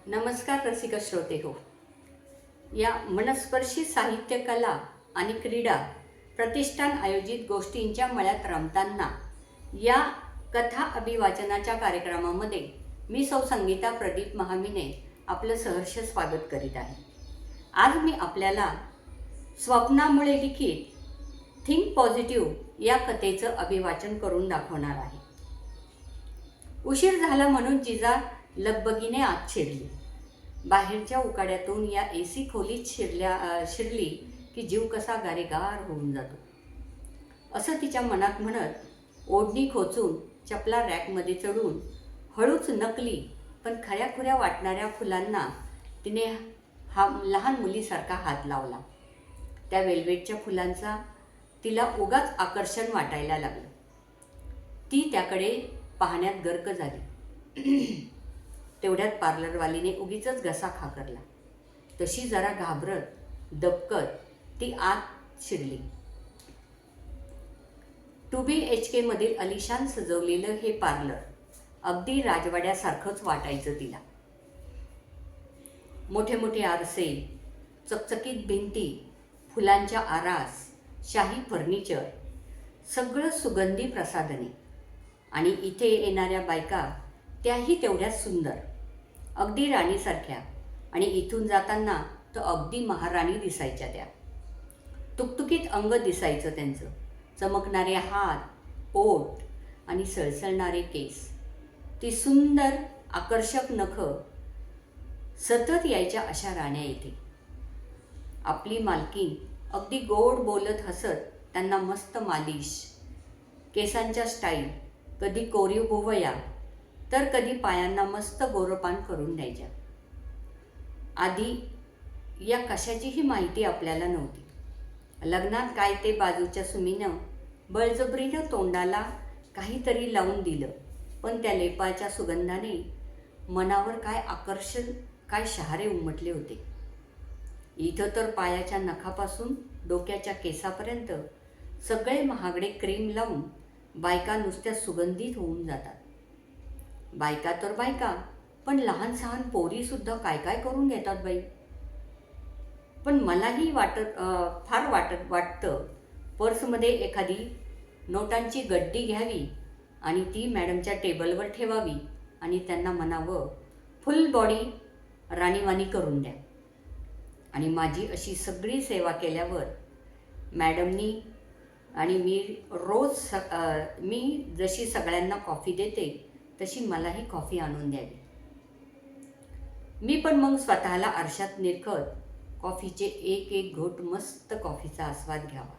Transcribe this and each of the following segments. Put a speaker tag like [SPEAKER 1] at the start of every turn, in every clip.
[SPEAKER 1] नमस्कार रसिक श्रोते हो. या मनस्पर्शी साहित्य कला आणि क्रीडा प्रतिष्ठान आयोजित गोष्टींच्या मळ्यात रमताना या कथा अभिवाचनाच्या कार्यक्रमामध्ये मी सौ संगीता प्रदीप महामिने आपलं सहर्ष स्वागत करीत आहे. आज मी आपल्याला स्वप्नामुळे लिखित थिंक पॉझिटिव्ह या कथेचं अभिवाचन करून दाखवणार आहे. उशीर झाला म्हणून जिजा लगबगीने आत शिरली. बाहेरच्या उकाड्यातून या एसी खोलीत शिरली की जीव कसा गारेगार होऊन जातो असं तिच्या मनात म्हणत ओढणी खोचून चपला रॅकमध्ये चढून हळूच नकली पण खऱ्याखुऱ्या वाटणाऱ्या फुलांना तिने लहान मुलीसारखा हात लावला. त्या वेल्वेटच्या फुलांचा तिला उगाच आकर्षण वाटायला लागलं. ती त्याकडे पाहण्यात गर्क झाली. तेवढ्यात पार्लरवालीने उगीचच घसा खाकरला. तशी जरा घाबरत दबकत ती आत शिरली. 2BHK मधील अलिशान सजवलेलं हे पार्लर अगदी राजवाड्यासारखंच वाटायचं तिला. मोठे मोठे आरसे, चकचकीत भिंती, फुलांच्या आरास, शाही फर्निचर, सगळं सुगंधी प्रसाधने आणि इथे येणाऱ्या बायका त्याही तेवढ्याच सुंदर, अगदी राणीसारख्या. आणि इथून जाताना तर अगदी महाराणी दिसायच्या त्या. तुकतुकीत अंग दिसायचं त्यांचं, चमकणारे हात, ओठ आणि सळसळणारे केस. ती सुंदर आकर्षक नखं सतत यायच्या अशा राण्या इथे. आपली मालकीण अगदी गोड बोलत हसत त्यांना मस्त मालिश, केसांच्या स्टाईल, कधी कोरीव भुवया तर कधी पायांना मस्त गोरपान करून द्यायच्या. आधी या कशाचीही माहिती आपल्याला नव्हती. लग्नात काय ते बाजूच्या सुमीनं बळजबरीनं तोंडाला काहीतरी लावून दिलं, पण त्या लेपाच्या सुगंधाने मनावर काय आकर्षण, काय शहारे उमटले होते. इथं तर पायाच्या नखापासून डोक्याच्या केसापर्यंत सगळे महागडे क्रीम लावून बायका नुसत्या सुगंधित होऊन जातात. बायका तर बायका, पण लहान सहान पोरीसुद्धा काय काय करून घेतात बाई. पण मलाही फार वाटतं पर्समध्ये एखादी नोटांची गड्डी घ्यावी आणि ती मॅडमच्या टेबलवर ठेवावी आणि त्यांना म्हणावं फुल बॉडी राणीवाणी करून द्या. आणि माझी अशी सगळी सेवा केल्यावर मॅडमनी आणि मी जशी सगळ्यांना कॉफी देते तशी मलाही कॉफी आणून द्यावी. मी पण मग स्वतःला आरशात निरखत कॉफीचे एक एक घोट मस्त कॉफीचा आस्वाद घ्यावा.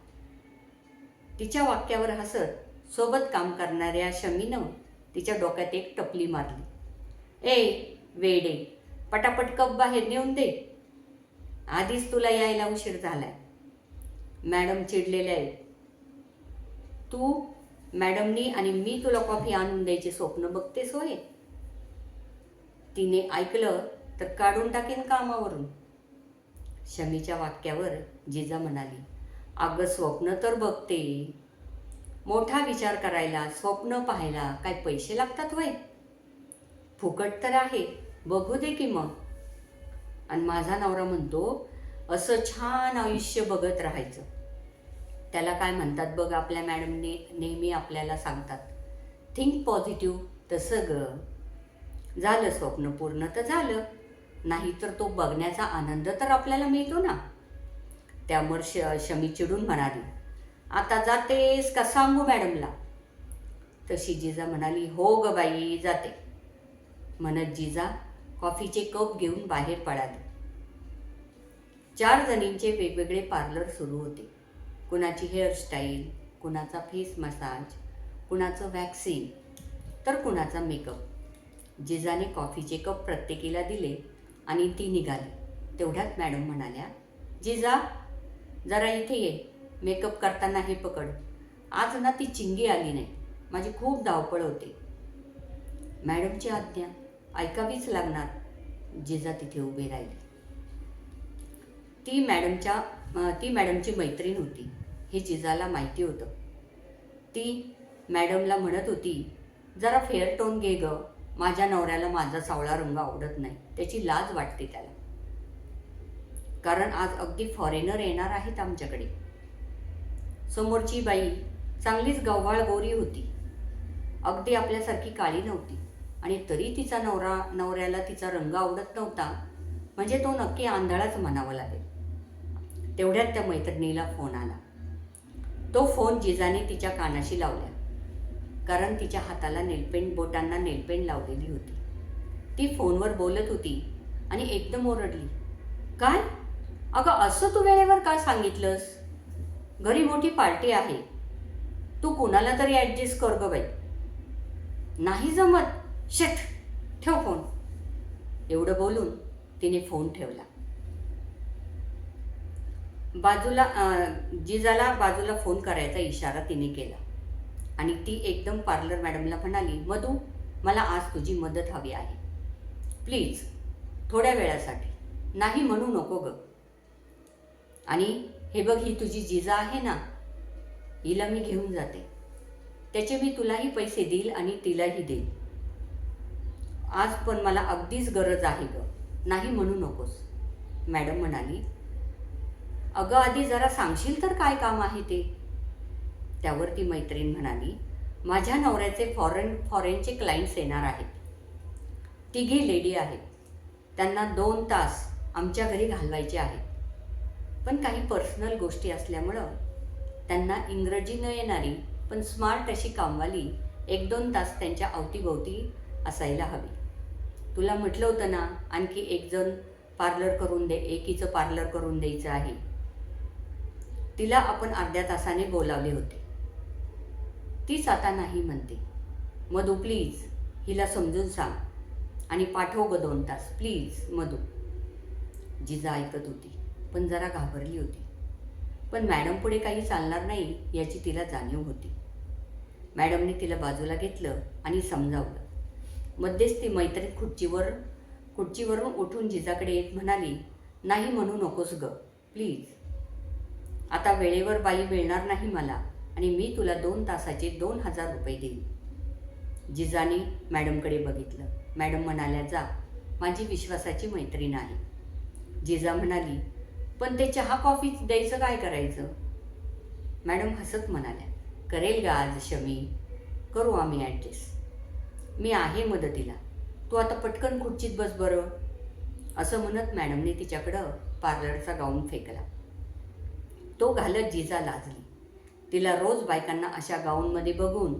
[SPEAKER 1] तिच्या वाक्यावर हसत सोबत काम करणाऱ्या शमीनं तिच्या डोक्यात एक टपली मारली. ए वेडे, पटापट कप बाहेर नेऊन दे, आधीच तुला यायला उशीर झालाय. मॅडम चिडलेल्या आहेत. तू मॅडमनी आणि मी तुला कॉफी आणून द्यायचे स्वप्न बघतेस होय. तिने ऐकलं तर काढून टाकेन कामावरून. शमीच्या वाक्यावर जिजा म्हणाली, अगं स्वप्न तर बघते. मोठा विचार करायला, स्वप्न पाहायला काय पैसे लागतात वय? फुकट तर आहे, बघू दे की मग. आणि माझा नवरा म्हणतो असं छान आयुष्य बघत राहायचं. त्याला काय म्हणतात बघ, आपल्या मॅडमने नेहमी आपल्याला सांगतात थिंक पॉझिटिव्ह. तसं झालं स्वप्न पूर्ण तर झालं, नाही तर तो बघण्याचा आनंद तर आपल्याला मिळतो ना. त्यामुळे शमी चिडून म्हणाली, आता जातेस का सांगू मॅडमला? तशी जिजा म्हणाली, हो ग बाई जाते म्हणत जिजा कॉफीचे कप घेऊन बाहेर पळाली. 4 जणींचे वेगवेगळे पार्लर सुरू होते. कुणाची हेअरस्टाईल, कुणाचा फेस मसाज, कुणाचं वॅक्सिंग तर कुणाचा मेकअप. जिजाने कॉफीचे कप प्रत्येकीला दिले आणि ती निघाली. तेवढ्यात मॅडम म्हणाल्या, जिजा जरा इथे ये, मेकअप करताना हे पकड. आज ना ती चिंगी आली नाही, माझी खूप धावपळ होते. मॅडमची आज्ञा ऐकावीच लागणार. जिजा तिथे उभी राहिली. ती मॅडमची मैत्रीण होती हे जिजाला माहिती होतं. ती मॅडमला म्हणत होती, जरा फेअर टोन घे ग, माझ्या नवऱ्याला माझा सावळा रंग आवडत नाही, त्याची लाज वाटते त्याला. कारण आज अगदी फॉरेनर येणार आहेत आमच्याकडे. समोरची बाई चांगलीच गव्हाळ गोरी होती, अगदी आपल्यासारखी काळी नव्हती. आणि तरी तिचा नवऱ्याला तिचा रंग आवडत नव्हता, म्हणजे तो नक्की आंधळाच म्हणावं लागेल. तेवढ्यात त्या मैत्रिणीला फोन आला. तो फोन जिजाने तिच्या कानाशी लावला, कारण तिच्या हाताला बोटांना नेलपेंट लावलेली होती. ती फोनवर बोलत होती आणि एकदम ओरडली, काय अगं, असं तू वेळेवर का सांगितलंस? घरी मोठी पार्टी आहे, तू कोणाला तरी ॲडजस्ट कर गं बाई. नाही जमत, शेट, ठेव फोन. एवढं बोलून तिने फोन ठेवला. जिजाला बाजूला फोन करायचा इशारा तिने केला आणि ती एकदम पार्लर मॅडमला म्हणाली, मधू, मला आज तुझी मदत हवी आहे, प्लीज, थोड्या वेळासाठी. नाही म्हणू नको गं. आणि हे बघ, ही तुझी जिजा आहे ना, हिला मी घेऊन जाते. त्याचे मी तुलाही पैसे देईल आणि तिलाही देईल. आज पण मला अगदीच गरज आहे गं, नाही म्हणू नकोस. मॅडम म्हणाली, अगं आधी जरा सांगशील तर काय काम आहे ते? त्यावर ती मैत्रीण म्हणाली, माझ्या नवऱ्याचे फॉरेनचे क्लायंट्स येणार आहेत. तिघी लेडी आहेत. त्यांना 2 तास आमच्या घरी घालवायचे आहेत. पण काही पर्सनल गोष्टी असल्यामुळं त्यांना इंग्रजी न येणारी पण स्मार्ट अशी कामवाली 1-2 तास त्यांच्या अवतीभोवती असायला हवी. तुला म्हटलं होतं ना, आणखी एकीचं पार्लर करून द्यायचं आहे. तिला आपण अर्ध्या तासाने बोलावले होते. तीच आता नाही म्हणते. मधू, प्लीज, हिला समजून सांग आणि पाठव गं 2 तास, प्लीज मधू. जिजा ऐकत होती, पण जरा घाबरली होती. पण मॅडम पुढे काही चालणार नाही याची तिला जाणीव होती. मॅडमने तिला बाजूला घेतलं आणि समजावलं. मध्येच ती मैत्रीण खुर्चीवरून उठून जिजाकडे येत म्हणाली, नाही म्हणू नकोस गं, प्लीज. आता वेळेवर बाई मिळणार नाही मला आणि मी तुला 2 तासाचे 2,000 रुपये देईन. जिजाने मॅडमकडे बघितलं. मॅडम म्हणाल्या, जा, माझी विश्वासाची मैत्रीण आहे. जिजा म्हणाली, पण ते चहा कॉफी द्यायचं काय करायचं? मॅडम हसत म्हणाल्या, करेल गा आज शमी, करू आम्ही ॲडजस्ट. मी आहे मदतीला, तू आता पटकन खुर्चीत बस बरं. असं म्हणत मॅडमने तिच्याकडं पार्लरचा गाऊन फेकला. तो घालत जिजा लाजली. तिला रोज बायकांना अशा गाऊनमध्ये बघून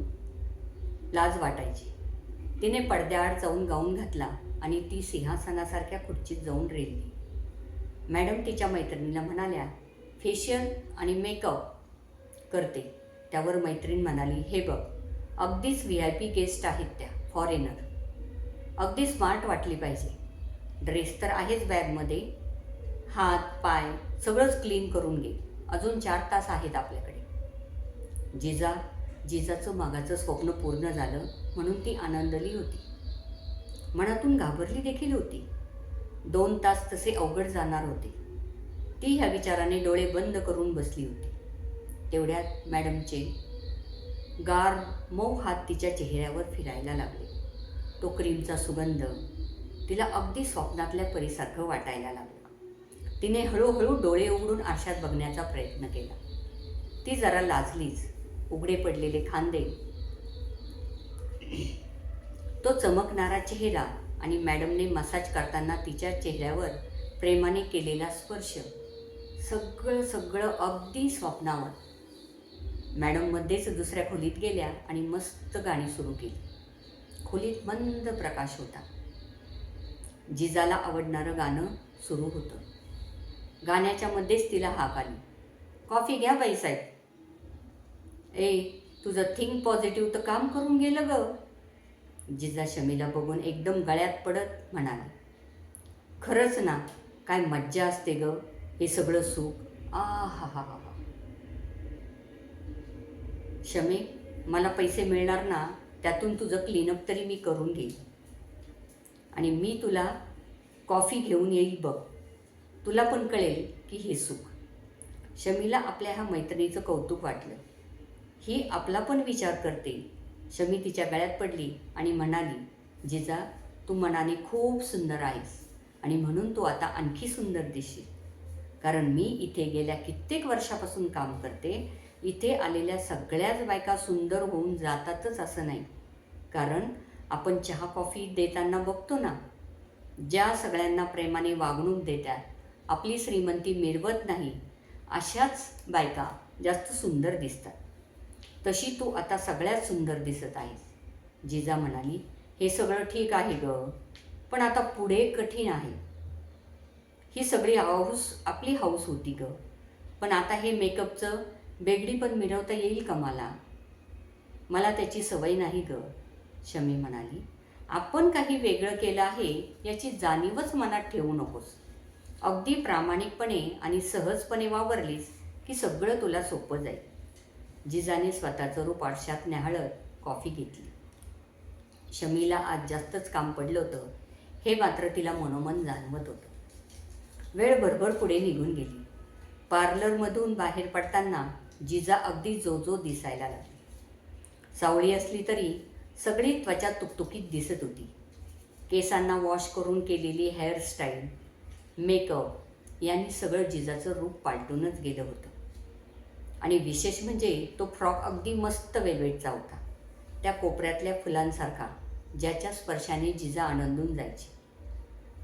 [SPEAKER 1] लाज वाटायची. तिने पडद्याआड जाऊन गाऊन घातला आणि ती सिंहासनासारख्या खुर्चीत जाऊन रेलली. मॅडम तिच्या मैत्रिणीला म्हणाल्या, फेशियल आणि मेकअप करते. त्यावर मैत्रीण म्हणाली, हे बघ, अगदीच VIP गेस्ट आहेत त्या, फॉरेनर. अगदी स्मार्ट वाटली पाहिजे. ड्रेस तर आहेच बॅगमध्ये. हात पाय सगळंच क्लीन करून घे. अजून 4 तास आहेत आपल्याकडे. जिजाचं मागाचं स्वप्न पूर्ण झालं म्हणून ती आनंदली होती. मनातून घाबरली देखील होती. 2 तास तसे अवघड जाणार होते. ती ह्या विचाराने डोळे बंद करून बसली होती. तेवढ्यात मॅडमचे गार मऊ हात तिच्या चेहऱ्यावर फिरायला लागले. तो क्रीमचा सुगंध तिला अगदी स्वप्नातल्या परीसारखं वाटायला लागला. तिने हळूहळू डोळे उघडून आरशात बघण्याचा प्रयत्न केला. ती जरा लाजलीच. उघडे पडलेले खांदे, तो चमकणारा चेहरा आणि मॅडमने मसाज करताना तिच्या चेहऱ्यावर प्रेमाने केलेला स्पर्श, सगळं अगदी स्वप्नावर. मॅडम मध्येच दुसऱ्या खोलीत गेल्या आणि मस्त गाणी सुरू केली. खोलीत मंद प्रकाश होता. जिजाला आवडणारं गाणं सुरू होतं. गाण्याच्या मध्येच तिला हाक आली, कॉफी घ्या बाईसाहेब. तुझं थिंक पॉझिटिव्ह तर काम करून गेलं गं. जिजा शमीला बघून एकदम गळ्यात पडत म्हणाली, खरंच ना, काय मज्जा असते गं हे सगळं सुख. हा. शमी, मला पैसे मिळणार ना, त्यातून तुझं क्लीनअप तरी मी करून घेईन आणि मी तुला कॉफी घेऊन येईल बघ. तुला पण कळेल की हे सुख. शमीला आपल्या ह्या मैत्रिणीचं कौतुक वाटलं. ही आपला पण विचार करते. शमी तिच्या गळ्यात पडली आणि म्हणाली, जिजा, तू मनाने खूप सुंदर आहेस आणि म्हणून तू आता आणखी सुंदर दिसशील. कारण मी इथे गेल्या कित्येक वर्षापासून काम करते. इथे आलेल्या सगळ्याच बायका सुंदर होऊन जातातच असं नाही. कारण आपण चहा कॉफी देताना बघतो ना, ज्या सगळ्यांना प्रेमाने वागणूक देतात, आपली श्रीमंती मिरवत नाही, अशाच बायका जास्त सुंदर दिसतात. तशी तू आता सगळ्यात सुंदर दिसत आहेस. जिजा म्हणाली, हे सगळं ठीक आहे गं, पण आता पुढे कठीण आहे. ही सगळी आपली हौस होती गं, पण आता हे मेकअपचं बेगडी पण मिरवता येईल का मला? मला त्याची सवय नाही गं, शमी म्हणाली. आपण काही वेगळं केलं आहे याची जाणीवच मनात ठेवू नकोस. अगदी प्रामाणिकपणे आणि सहजपणे वावरलीस की सगळं तुला सोपं जाईल. जिजाने स्वतःचं रूप आरशात न्याहाळत कॉफी घेतली. शमीला आज जास्तच काम पडलं होतं, हे मात्र तिला मनोमन जाणवत होतं. वेळ भरभर पुढे निघून गेली. पार्लरमधून बाहेर पडताना जिजा अगदी जोजो दिसायला लागली. सावळी असली तरी सगळी त्वचा तुकतुकीत दिसत होती. केसांना वॉश करून केलेली हेअरस्टाईल, मेकअप यांनी सगळं जिजाचं रूप पालटूनच गेलं होतं. आणि विशेष म्हणजे तो फ्रॉक अगदी मस्त वेलवेटचा होता, त्या कोपऱ्यातल्या फुलांसारखा, ज्याच्या स्पर्शाने जिजा आनंदून जायची.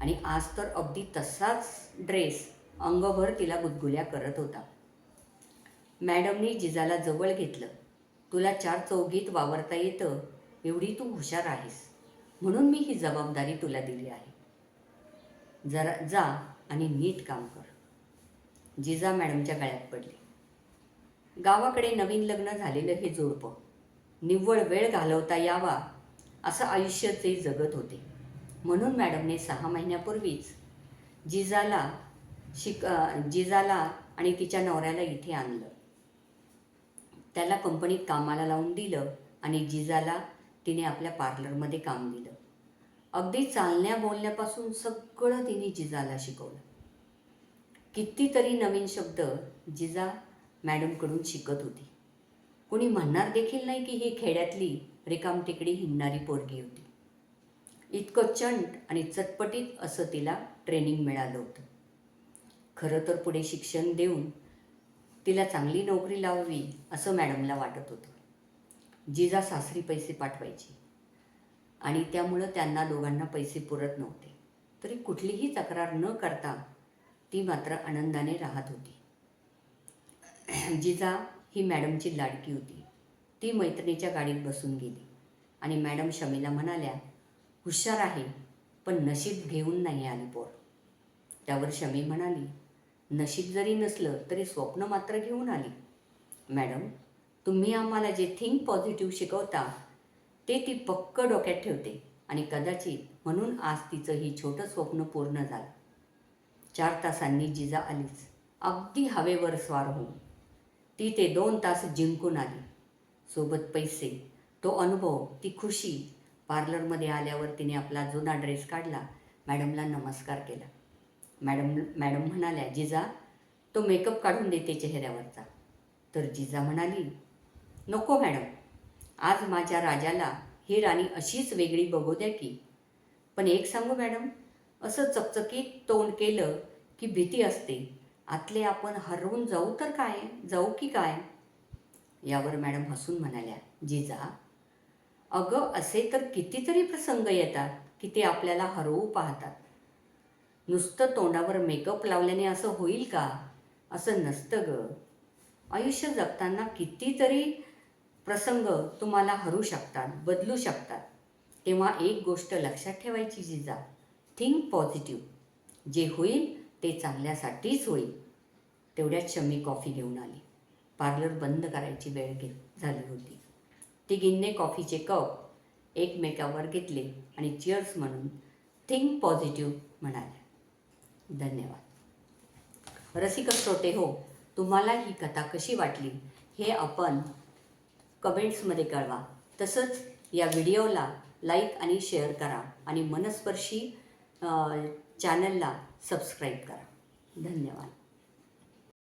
[SPEAKER 1] आणि आज तर अगदी तसाच ड्रेस अंगभर तिला गुदगुल्या करत होता. मॅडमनी जिजाला जवळ घेतलं. तुला चार चौघीत वावरता येतं एवढी तू हुशार आहेस, म्हणून मी ही जबाबदारी तुला दिली आहे. जरा जा आणि नीट काम कर. जिजा मॅडमच्या गळ्यात पडली. गावाकडे नवीन लग्न झालेलं हे जोडपं निव्वळ वेळ घालवता यावा असं आयुष्य ते जगत होते. म्हणून मॅडमने 6 महिन्यापूर्वीच जिजाला आणि तिच्या नवऱ्याला इथे आणलं. त्याला कंपनीत कामाला लावून दिलं आणि जिजाला तिने आपल्या पार्लरमध्ये काम दिलं. अगदी चालण्या बोलण्यापासून सगळं तिने जिजाला शिकवलं. कितीतरी नवीन शब्द जिजा मॅडमकडून शिकत होती. कोणी म्हणणार देखील नाही की ही खेड्यातली रिकामटेकडी हिंडणारी पोरगी होती. इतकं चंट आणि चटपटीत असं तिला ट्रेनिंग मिळालं होतं. खरं तर पुढे शिक्षण देऊन तिला चांगली नोकरी लावावी असं मॅडमला वाटत होतं. जिजा सासरी पैसे पाठवायची आणि त्यामुळं त्यांना दोघांना पैसे पुरत नव्हते. तरी कुठलीही तक्रार न करता ती मात्र आनंदाने राहत होती. जिजा ही मॅडमची लाडकी होती. ती मैत्रिणीच्या गाडीत बसून गेली आणि मॅडम शमीला म्हणाल्या, हुशार आहे पण नशीब घेऊन नाही आली पोर. त्यावर शमी म्हणाली, नशीब जरी नसलं तरी स्वप्न मात्र घेऊन आली. मॅडम, तुम्ही आम्हाला जे थिंक पॉझिटिव्ह शिकवता ते ती पक्क डोक्यात ठेवते आणि कदाचित म्हणून आज तिचं ही छोटं स्वप्न पूर्ण झालं. 4 तासांनी जिजा आलीच, अगदी हवेवर स्वार होऊन. ती ते 2 तास जिंकून आली. सोबत पैसे, तो अनुभव, ती खुशी. पार्लरमध्ये आल्यावर तिने आपला जुना ड्रेस काढला, मॅडमला नमस्कार केला. मॅडम म्हणाल्या, जिजा तो मेकअप काढून देते चेहऱ्यावरचा. तर जिजा म्हणाली, नको मॅडम, आज माझ्या राजाला ही राणी अशीच वेगळी बघू द्या की. पण एक सांगू मॅडम, असं चकचकीत तोंड केलं की भीती असते, आतले आपण हरवून जाऊ की काय. यावर मॅडम हसून म्हणाल्या, जिजा अगं असे तर कितीतरी प्रसंग येतात की ते आपल्याला हरवू पाहतात. नुसतं तोंडावर मेकअप लावल्याने असं होईल का? असं नसतं गं. आयुष्य जगताना कितीतरी प्रसंग तुम्हाला हरू शकतात, बदलू शकतात. तेव्हा एक गोष्ट लक्षात ठेवायची जिजा, थिंक पॉझिटिव्ह. जे होईल ते चांगल्यासाठीच होईल. तेवढ्यात शमी कॉफी घेऊन आली. पार्लर बंद करायची वेळ झाली होती. तिघींनी कॉफीचे कप एकमेकावर घेतले आणि चिअर्स म्हणून थिंक पॉझिटिव्ह म्हणाल्या. धन्यवाद. रसिक श्रोते हो, तुम्हाला ही कथा कशी वाटली हे आपण कमेंट्समध्ये कळवा. तसंच या व्हिडिओला लाईक आणि शेअर करा आणि मनस्पर्शी चॅनलला सबस्क्राईब करा. धन्यवाद.